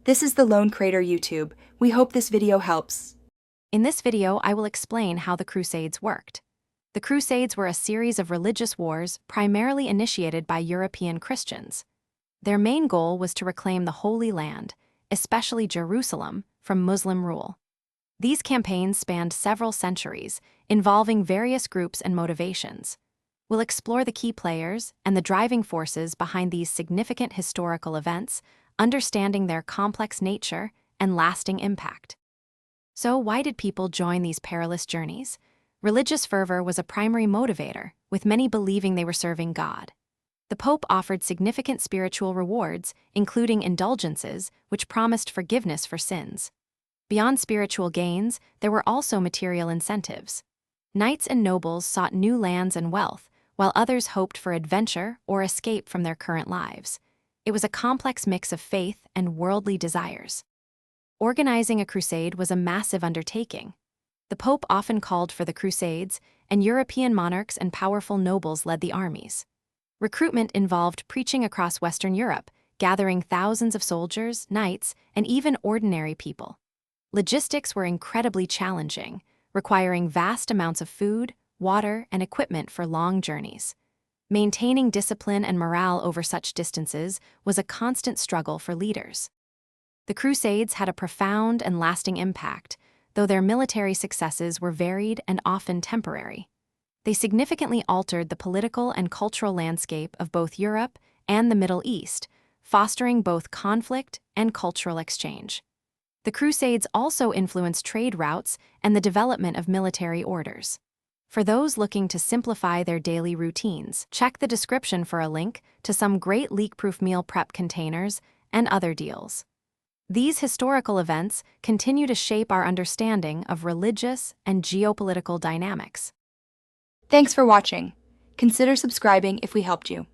This is the Lone Crater YouTube. We hope this video helps. In this video, I will explain how the Crusades worked. The Crusades were a series of religious wars primarily initiated by European Christians. Their main goal was to reclaim the Holy Land, especially Jerusalem, from Muslim rule. These campaigns spanned several centuries, involving various groups and motivations. We'll explore the key players and the driving forces behind these significant historical events, understanding their complex nature and lasting impact. So, why did people join these perilous journeys? Religious fervor was a primary motivator, with many believing they were serving God. The Pope offered significant spiritual rewards, including indulgences, which promised forgiveness for sins. Beyond spiritual gains, there were also material incentives. Knights and nobles sought new lands and wealth, while others hoped for adventure or escape from their current lives. It was a complex mix of faith and worldly desires. Organizing a crusade was a massive undertaking. The Pope often called for the Crusades, and European monarchs and powerful nobles led the armies. Recruitment involved preaching across Western Europe, gathering thousands of soldiers, knights, and even ordinary people. Logistics were incredibly challenging, requiring vast amounts of food, water, and equipment for long journeys. Maintaining discipline and morale over such distances was a constant struggle for leaders. The Crusades had a profound and lasting impact, though their military successes were varied and often temporary. They significantly altered the political and cultural landscape of both Europe and the Middle East, fostering both conflict and cultural exchange. The Crusades also influenced trade routes and the development of military orders. For those looking to simplify their daily routines, check the description for a link to some great leak-proof meal prep containers and other deals. These historical events continue to shape our understanding of religious and geopolitical dynamics. Thanks for watching. Consider subscribing if we helped you.